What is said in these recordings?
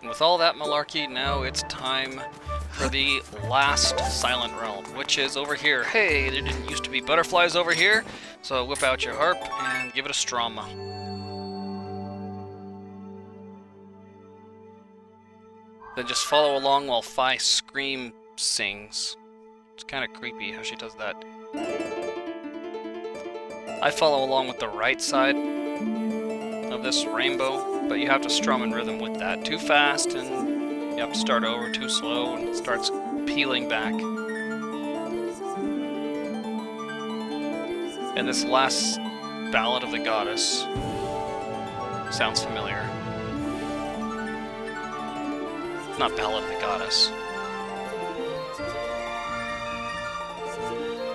And with all that malarkey, now it's time for the last Silent Realm, which is over here. Hey, there didn't used to be butterflies over here, so whip out your harp and give it a strum. Then just follow along while Fi Scream sings. It's kind of creepy how she does that. I follow along with the right side of this rainbow, but you have to strum in rhythm with that. Too fast and you have to start over, too slow and it starts peeling back. And this last Ballad of the Goddess sounds familiar. Not Ballad of the Goddess.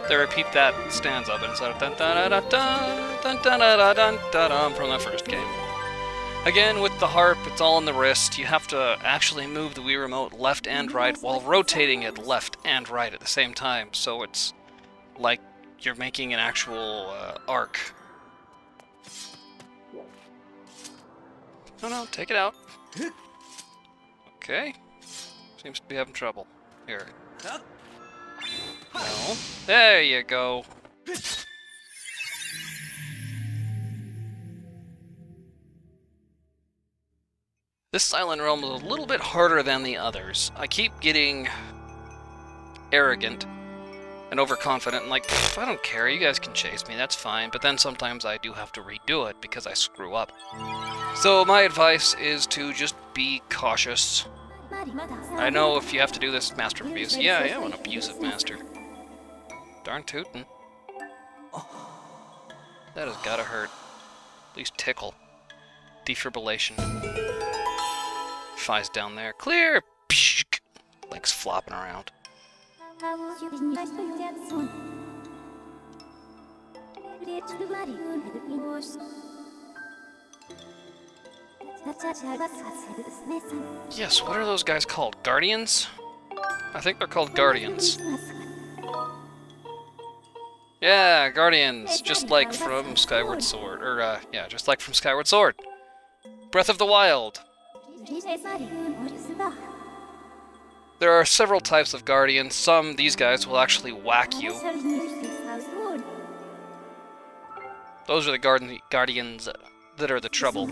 They repeat that stanza, but instead of dun dun dun dun dun dun dun dun dun from the first game. Again, with the harp, it's all in the wrist. You have to actually move the Wii Remote left and right while rotating it left and right at the same time, so it's like you're making an actual arc. No, take it out. Okay. Seems to be having trouble. Here. No. There you go. This Silent Realm is a little bit harder than the others. I keep getting arrogant and overconfident and like, I don't care, you guys can chase me, that's fine. But then sometimes I do have to redo it because I screw up. So my advice is to just be cautious. I know if you have to do this master abuse. Yeah, I am an abusive master. Darn tootin'. That has gotta hurt. At least tickle. Defibrillation. Fi's down there. Clear! Pshk. Legs flopping around. Yes, what are those guys called? Guardians? I think they're called Guardians. Yeah, Guardians, just like from Skyward Sword. Or, yeah, just like from Skyward Sword. Breath of the Wild. There are several types of Guardians. Some, these guys, will actually whack you. Those are the Guardians that are the trouble.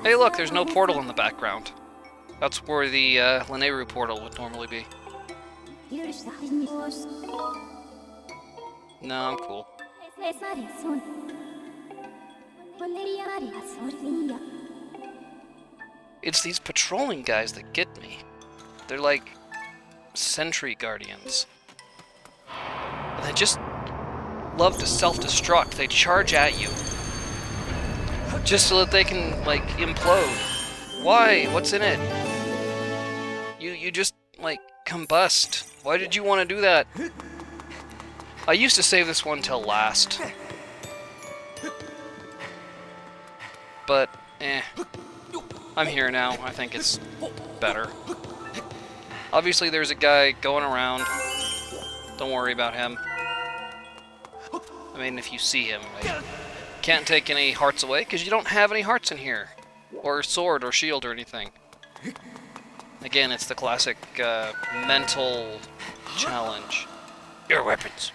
Hey look, there's no portal in the background. That's where the Lanayru portal would normally be. No, I'm cool. It's these patrolling guys that get me. They're like sentry guardians. And they just love to self-destruct. They charge at you. Just so that they can, like, implode. Why? What's in it? You just, like, combust. Why did you want to do that? I used to save this one till last. But, I'm here now. I think it's better. Obviously, there's a guy going around. Don't worry about him. I mean, if you see him, right? Can't take any hearts away, because you don't have any hearts in here. Or sword, or shield, or anything. Again, it's the classic mental challenge. Your weapons.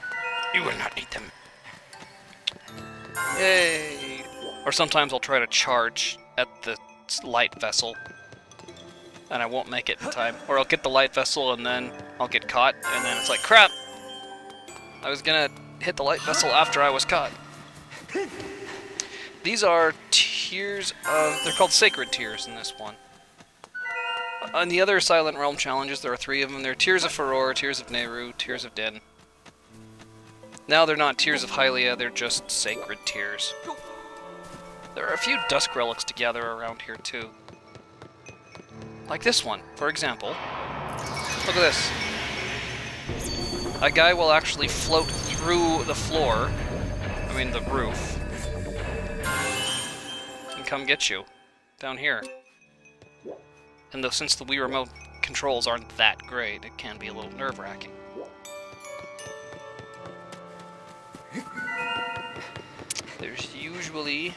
You will not need them. Yay! Or sometimes I'll try to charge at the light vessel. And I won't make it in time. Or I'll get the light vessel and then I'll get caught, and then it's like, crap! I was gonna hit the light vessel after I was caught. These are tears of... they're called sacred tears in this one. On the other Silent Realm challenges, there are 3 of them. They're Tears of Furore, Tears of Nehru, Tears of Din. Now they're not Tears of Hylia, they're just sacred tears. There are a few dusk relics to gather around here too. Like this one, for example. Look at this. A guy will actually float through the floor, I mean the roof, and come get you, down here. And though since the Wii Remote controls aren't that great, it can be a little nerve-wracking. There's usually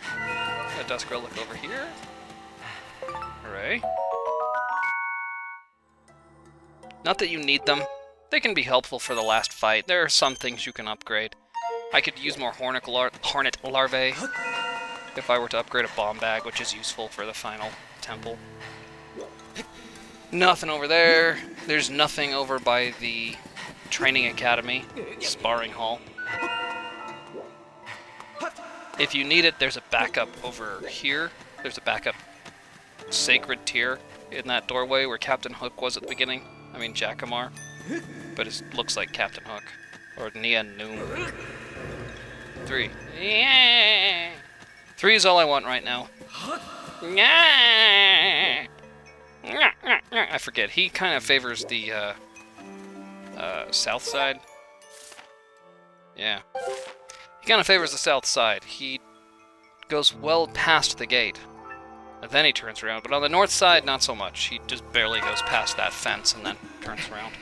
a dusk relic over here. Hooray. Not that you need them. They can be helpful for the last fight. There are some things you can upgrade. I could use more hornet larvae if I were to upgrade a bomb bag, which is useful for the final temple. Nothing over there. There's nothing over by the training academy, sparring hall. If you need it, there's a backup over here. There's a backup sacred tier in that doorway where Captain Hook was at the beginning. I mean, Jackamar. But it looks like Captain Hook. Or Nia Noom. 3. Yeah. 3 is all I want right now. I forget. He kind of favors the south side. Yeah. He kind of favors the south side. He goes well past the gate. And then he turns around. But on the north side, not so much. He just barely goes past that fence and then turns around.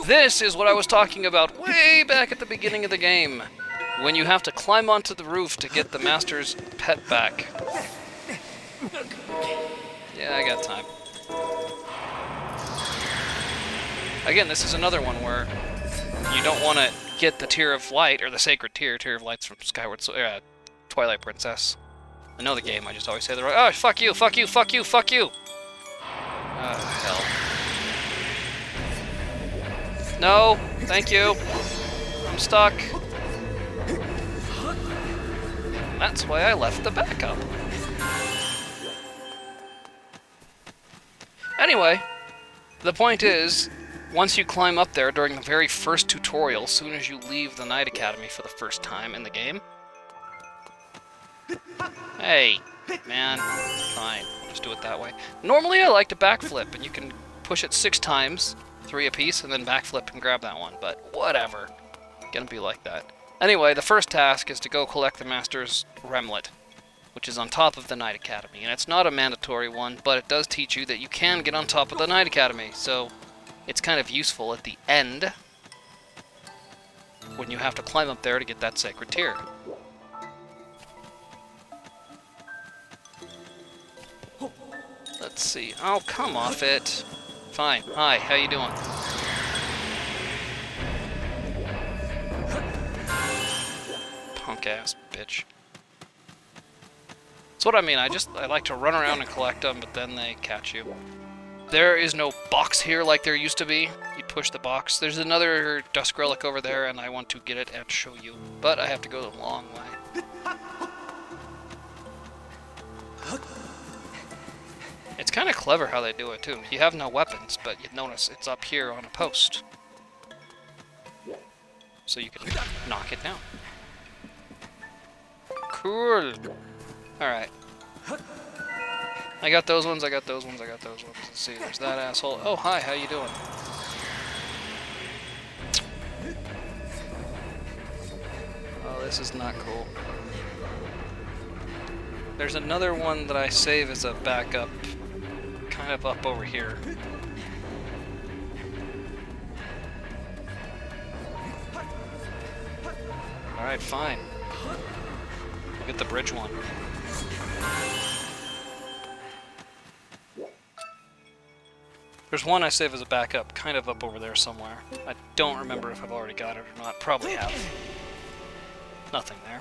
This is what I was talking about way back at the beginning of the game. When you have to climb onto the roof to get the master's pet back. Yeah, I got time. Again, this is another one where you don't want to get the Tear of Light, or the Sacred Tear. Tear of Light's from Skyward, Twilight Princess. I know the game, I just always say the right... Oh, fuck you, fuck you, fuck you, fuck you! Hell. No, thank you. I'm stuck. That's why I left the backup. Anyway, the point is, once you climb up there during the very first tutorial, as soon as you leave the Knight Academy for the first time in the game... Hey, man, fine, I'll just do it that way. Normally I like to backflip, and you can push it 6 times, 3 apiece, and then backflip and grab that one, but whatever. Gonna be like that. Anyway, the first task is to go collect the Master's Remlet, which is on top of the Knight Academy. And it's not a mandatory one, but it does teach you that you can get on top of the Knight Academy, so it's kind of useful at the end when you have to climb up there to get that Sacred Tear. Let's see. Oh, come off it. Fine. Hi, how you doing? Punk-ass bitch. That's what I mean. I like to run around and collect them, but then they catch you. There is no box here like there used to be. You push the box. There's another Dusk Relic over there, and I want to get it and show you. But I have to go the long way. It's kind of clever how they do it, too. You have no weapons, but you notice it's up here on a post. So you can knock it down. Cool. Alright. I got those ones, I got those ones, I got those ones. Let's see, there's that asshole. Oh, hi, how you doing? Oh, this is not cool. There's another one that I save as a backup, kind of up over here. Alright, fine. We'll get the bridge one. There's one I save as a backup, kind of up over there somewhere. I don't remember if I've already got it or not. Probably have. Nothing there.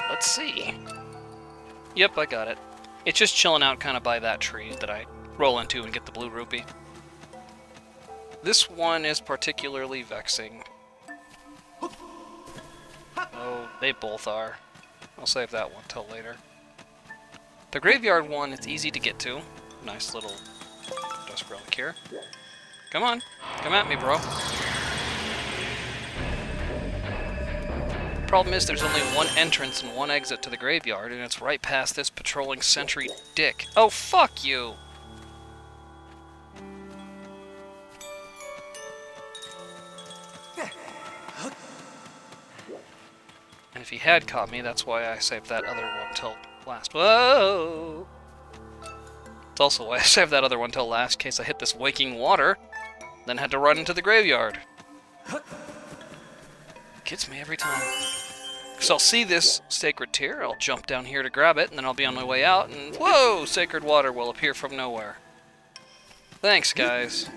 Let's see. Yep, I got it. It's just chilling out kind of by that tree that I roll into and get the blue rupee. This one is particularly vexing. Oh, they both are. I'll save that one till later. The graveyard one, it's easy to get to. Nice little Dusk Relic here. Come on, come at me, bro. Problem is, there's only one entrance and one exit to the graveyard, and it's right past this patrolling sentry dick. Oh, fuck you! And if he had caught me, that's why I saved that other one till last. Whoa! It's also why I saved that other one till last, in case I hit this waking water, then had to run into the graveyard. Gets me every time. Because I'll see this Sacred Tear, I'll jump down here to grab it, and then I'll be on my way out, and whoa! Sacred Water will appear from nowhere. Thanks, guys.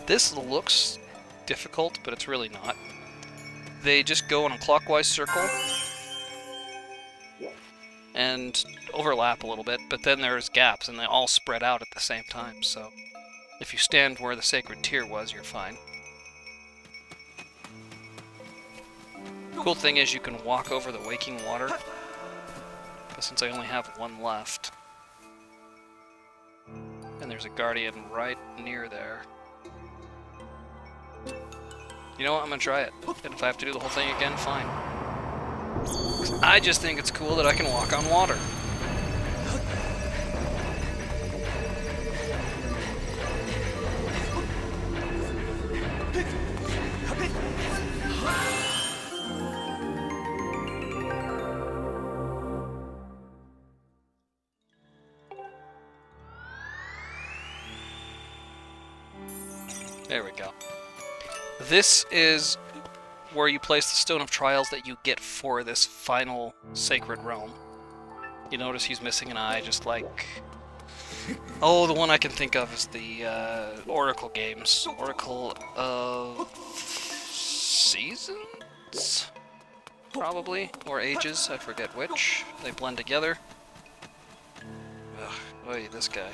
This looks difficult, but it's really not. They just go in a clockwise circle and overlap a little bit, but then there's gaps and they all spread out at the same time, so if you stand where the sacred tear was, you're fine. Cool thing is you can walk over the waking water, but since I only have one left, and there's a guardian right near there. You know what, I'm gonna try it, and if I have to do the whole thing again, fine. I just think it's cool that I can walk on water. There we go. This is where you place the Stone of Trials that you get for this final Sacred Realm. You notice he's missing an eye, just like... Oh, the one I can think of is the Oracle games. Oracle of... Seasons? Probably. Or Ages, I forget which. They blend together. Ugh, oy, this guy.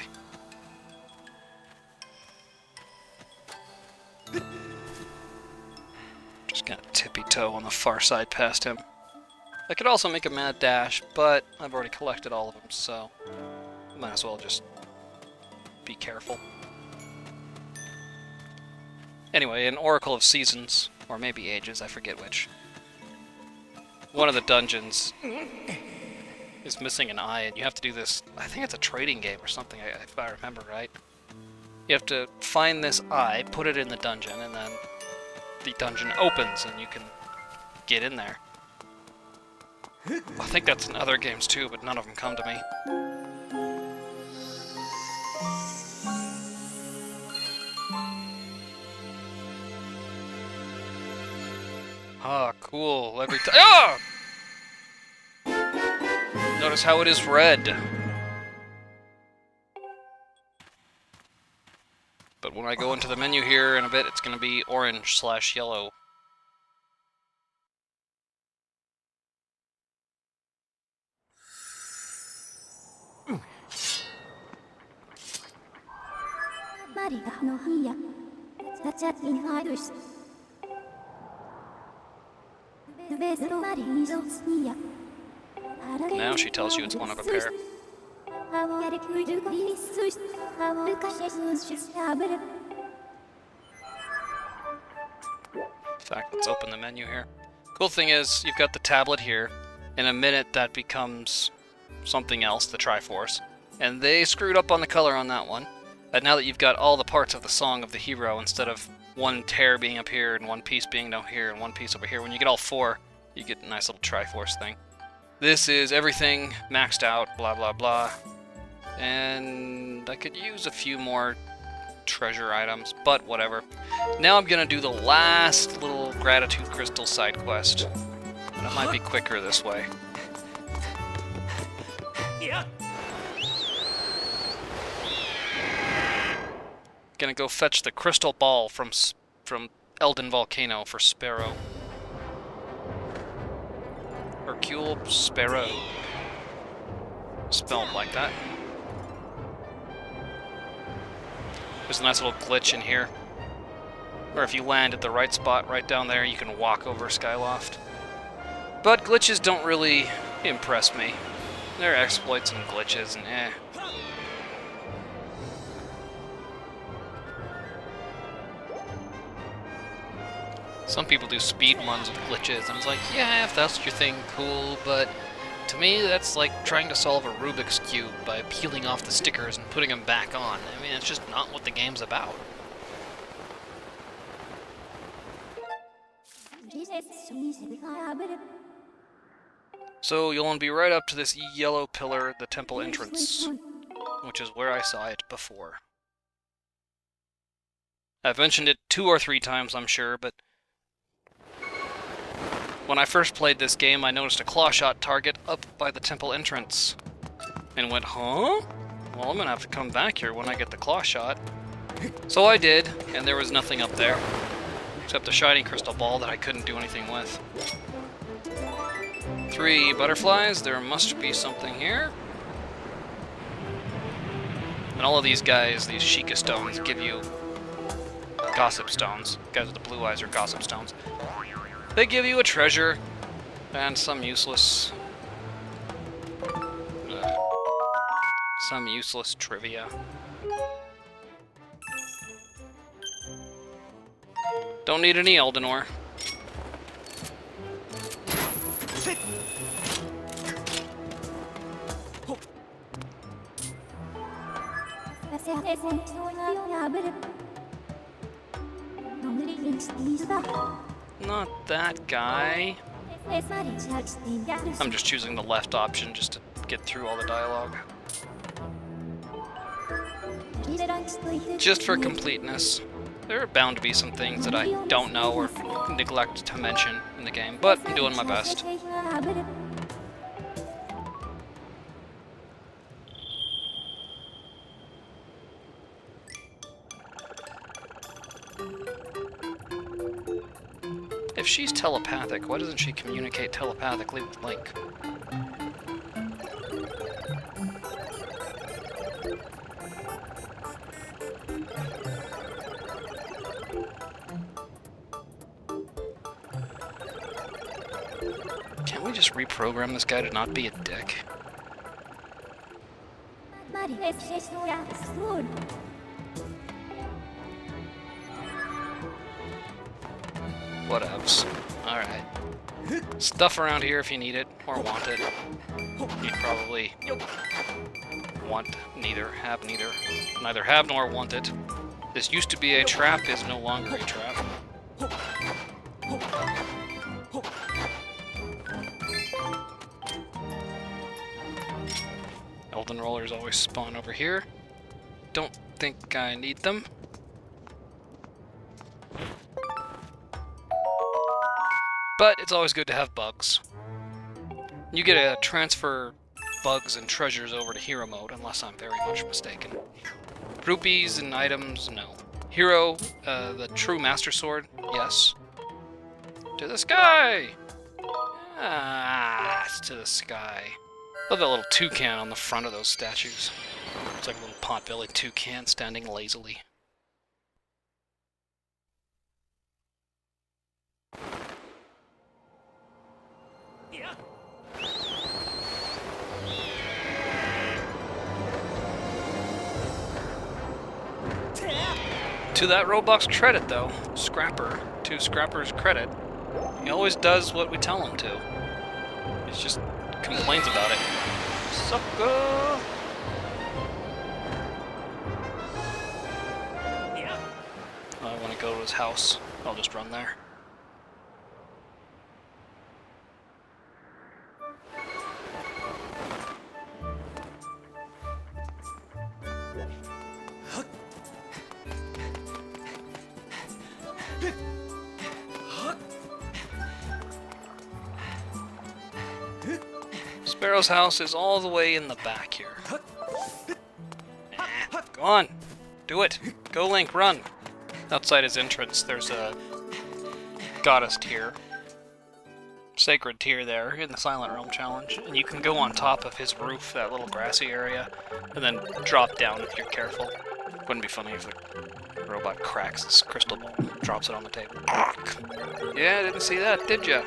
Just gonna tippy-toe on the far side past him. I could also make a mad dash, but I've already collected all of them, so might as well just be careful. Anyway, in Oracle of Seasons, or maybe Ages, I forget which, one of the dungeons is missing an eye, and you have to do this, I think it's a trading game or something, if I remember right. You have to find this eye, put it in the dungeon, and then the dungeon opens and you can get in there. I think that's in other games too, but none of them come to me. Ah, cool. Every time. Ah! Notice how it is red. But when I go into the menu here in a bit, it's going to be orange/yellow. Now she tells you it's one of a pair. In fact, let's open the menu here. Cool thing is, you've got the tablet here. In a minute, that becomes something else, the Triforce. And they screwed up on the color on that one. But now that you've got all the parts of the song of the hero, instead of one tear being up here, and one piece being down here, and one piece over here, when you get all four, you get a nice little Triforce thing. This is everything maxed out, blah blah blah. And I could use a few more treasure items, but whatever. Now I'm gonna do the last little Gratitude Crystal side quest. And it might be quicker this way. Yeah. Gonna go fetch the crystal ball from Elden Volcano for Sparrow. Hercule Sparrow. Spelled like that. There's a nice little glitch in here, where if you land at the right spot right down there, you can walk over Skyloft. But glitches don't really impress me. They're exploits and glitches and eh. Some people do speed runs with glitches, and it's like, yeah, if that's your thing, cool, but to me, that's like trying to solve a Rubik's Cube by peeling off the stickers and putting them back on. I mean, it's just not what the game's about. So you'll want to be right up to this yellow pillar, the temple entrance, which is where I saw it before. I've mentioned it 2 or 3 times, I'm sure, but When I first played this game, I noticed a claw shot target up by the temple entrance. And went, huh? Well, I'm gonna have to come back here when I get the claw shot. So I did, and there was nothing up there. Except a shiny crystal ball that I couldn't do anything with. 3 butterflies, there must be something here. And all of these guys, these Sheikah stones, give you gossip stones. Guys with the blue eyes are gossip stones. They give you a treasure and some useless trivia. Don't need any Elden ore. Not that guy. I'm just choosing the left option just to get through all the dialogue. Just for completeness. There are bound to be some things that I don't know or neglect to mention in the game, but I'm doing my best. If she's telepathic, why doesn't she communicate telepathically with Link? Can't we just reprogram this guy to not be a dick? Whatevs. Alright. Stuff around here if you need it, or want it. You'd probably want neither, have neither. Neither have nor want it. This used to be a trap, is no longer a trap. Elden rollers always spawn over here. Don't think I need them. But it's always good to have bugs. You get to transfer bugs and treasures over to hero mode, unless I'm very much mistaken. Rupees and items, no. Hero, the true master sword, yes. To the sky! Ah, it's to the sky. Love that little toucan on the front of those statues. It's like a little pot-bellied toucan standing lazily. To that Roblox credit, though, Scrapper, to Scrapper's credit, he always does what we tell him to. He just complains about it. Sucker! I want to go to his house. I'll just run there. Sparrow's house is all the way in the back here. Go on. Do it. Go, Link, run. Outside his entrance, there's a goddess tier. Sacred tier there in the Silent Realm challenge. And you can go on top of his roof, that little grassy area, and then drop down if you're careful. Wouldn't be funny if the robot cracks this crystal ball, drops it on the table. Yeah, didn't see that, did ya?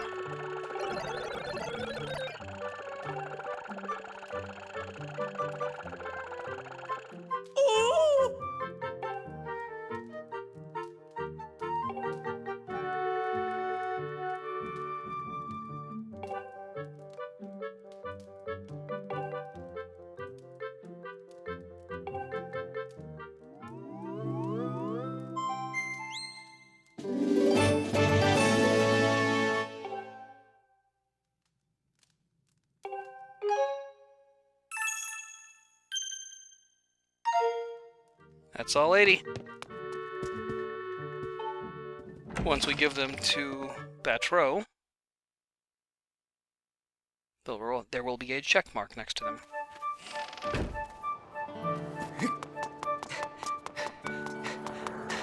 That's all 80. Once we give them to Batro, there will be a check mark next to them.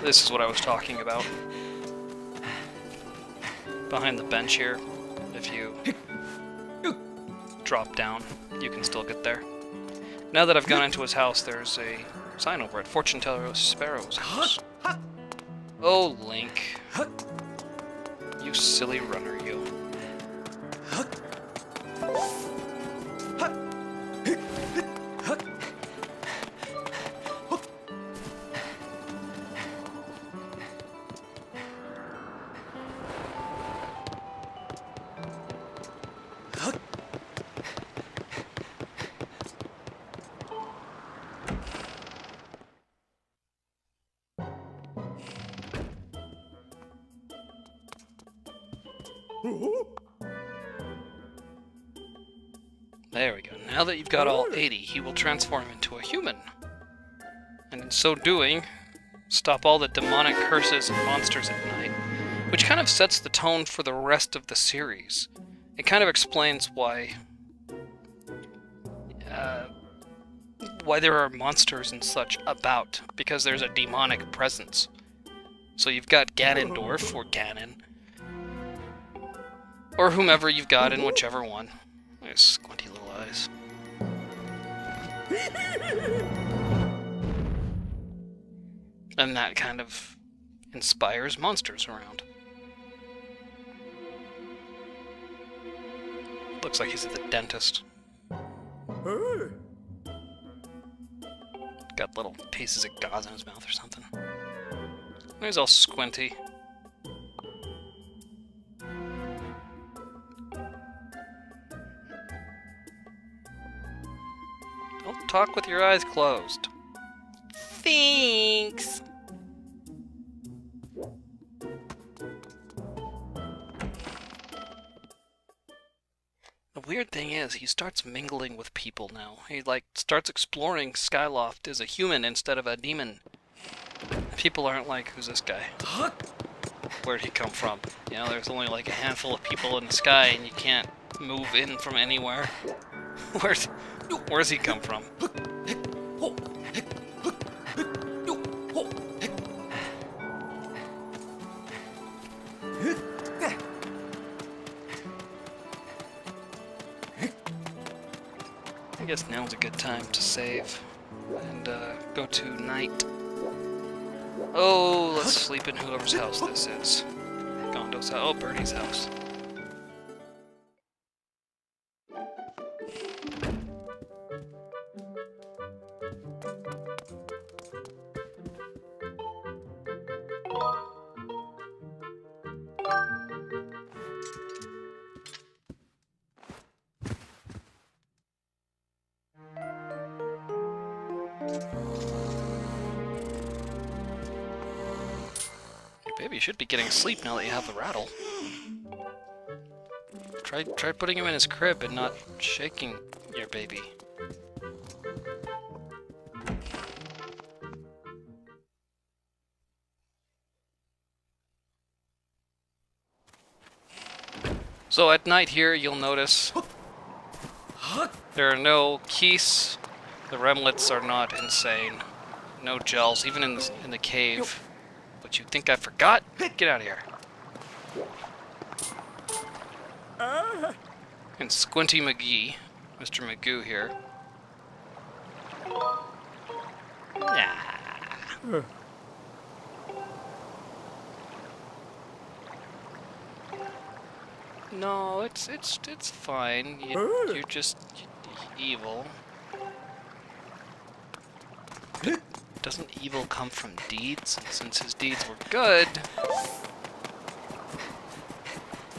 This is what I was talking about. Behind the bench here, if you drop down, you can still get there. Now that I've gone into his house, there's a sign over it. Fortune Teller Sparrow's house. Oh, Link. You silly runner, you. There we go. Now that you've got all 80, he will transform into a human. And in so doing, stop all the demonic curses and monsters at night, which kind of sets the tone for the rest of the series. It kind of explains why there are monsters and such about, because there's a demonic presence. So you've got Ganondorf, or Ganon, or whomever you've got in whichever one. There's squinty little eyes. And that kind of inspires monsters around. Looks like he's at the dentist. Got little pieces of gauze in his mouth or something. He's all squinty. Don't talk with your eyes closed. Thanks. The weird thing is, he starts mingling with people now. He, starts exploring Skyloft as a human instead of a demon. People aren't like, who's this guy? Where'd he come from? You know, there's only like a handful of people in the sky and you can't move in from anywhere. Where's he come from? I guess now's a good time to save and go to night. Oh, let's sleep in whoever's house this is. Gondo's house. Oh, Birdie's house. Baby, you should be getting sleep now that you have the rattle. Try putting him in his crib and not shaking your baby. So at night here, you'll notice there are no keys. The remlets are not insane. No gels, even in the cave. But you think I forgot? Get out of here. And Squinty McGee, Mr. Magoo here. Yeah. No, it's fine. You're just evil. Doesn't evil come from deeds? And since his deeds were good,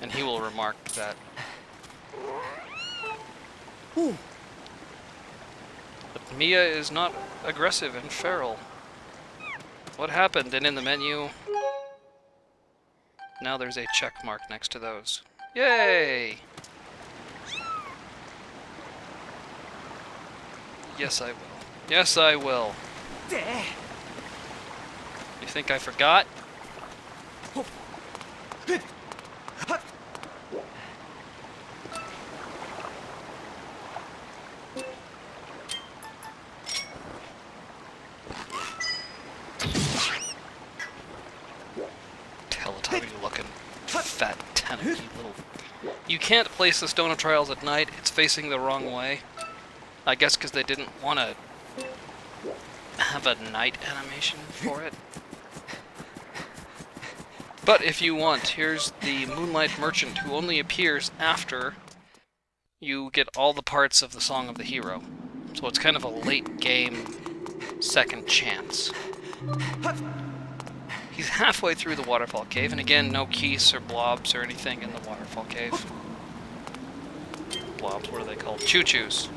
and he will remark that. But Mia is not aggressive and feral. What happened? And in the menu, now there's a check mark next to those. Yay! Yes, I will. Yes, I will. You think I forgot? fat tentacle, little... You can't place the Stone of Trials at night. It's facing the wrong way. I guess because they didn't want to have a night animation for it. But if you want, here's the Moonlight Merchant, who only appears after you get all the parts of the Song of the Hero. So it's kind of a late game second chance. He's halfway through the waterfall cave, and again, no keys or blobs or anything in the waterfall cave. Blobs, what are they called? Choo-choos.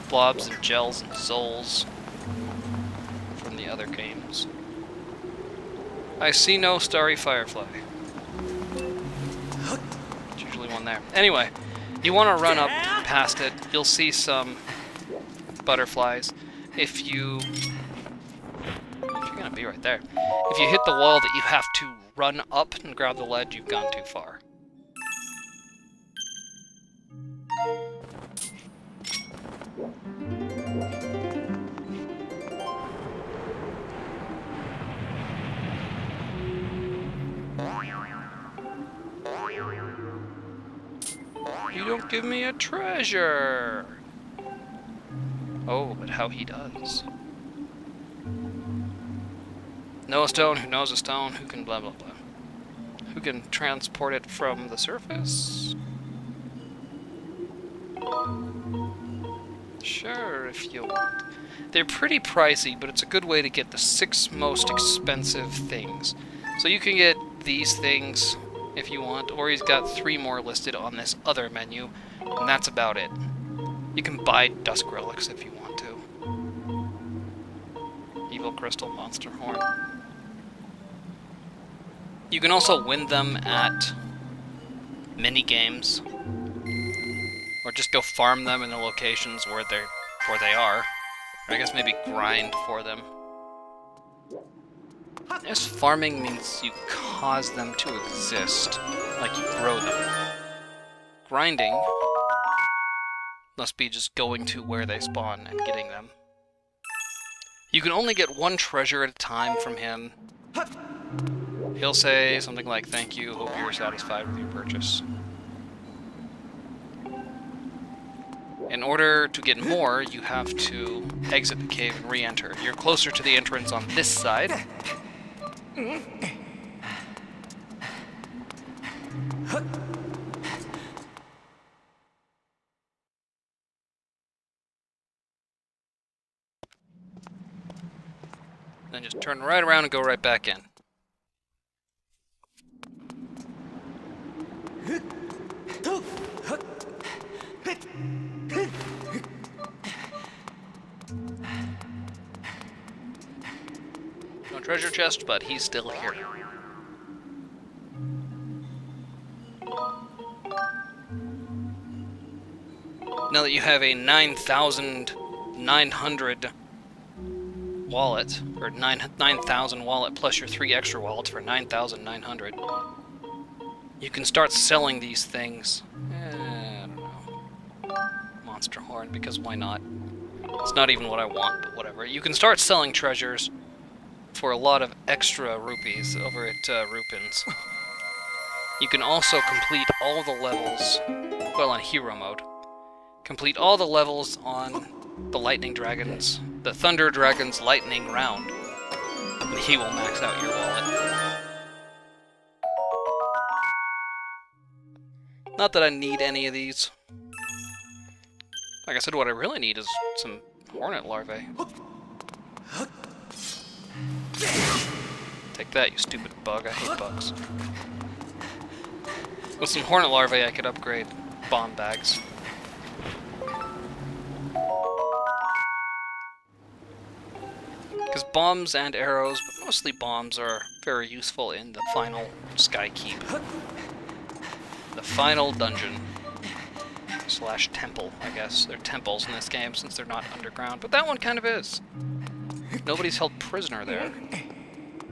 Blobs and gels and zoles from the other games. I see no starry firefly. There's usually one there. Anyway, you want to run up past it. You'll see some butterflies. If you're gonna be right there. If you hit the wall that you have to run up and grab the ledge, you've gone too far. You don't give me a treasure! Oh, but how he does. Know a stone, who knows a stone, who can blah blah blah. Who can transport it from the surface? Sure, if you want. They're pretty pricey, but it's a good way to get the 6 most expensive things. So you can get these things if you want, or he's got 3 more listed on this other menu, and that's about it. You can buy Dusk Relics if you want to. Evil Crystal, Monster Horn. You can also win them at mini-games, or just go farm them in the locations where they are. Or I guess maybe grind for them. Yes, farming means you cause them to exist, like you grow them. Grinding must be just going to where they spawn and getting them. You can only get 1 treasure at a time from him. He'll say something like, "Thank you, hope you're satisfied with your purchase." In order to get more, you have to exit the cave and re-enter. You're closer to the entrance on this side. Then just turn right around and go right back in. No treasure chest, but he's still here. Now that you have a 9,900 wallet, or 9,000 wallet plus your 3 extra wallets for 9,900, you can start selling these things. I don't know. Monster Horn, because why not? It's not even what I want, but whatever. You can start selling treasures for a lot of extra rupees over at Rupin's. You can also complete all the levels, well, on hero mode. Complete all the levels on the Lightning Dragon's, the Thunder Dragon's Lightning Round. And he will max out your wallet. Not that I need any of these. Like I said, what I really need is some hornet larvae. Take that, you stupid bug. I hate bugs. With some hornet larvae, I could upgrade bomb bags. Because bombs and arrows, but mostly bombs, are very useful in the final Sky Keep. The final dungeon. Slash temple, I guess. They're temples in this game since they're not underground, but that one kind of is. Nobody's held prisoner there.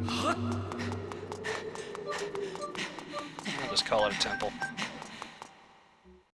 I'll just call it a temple.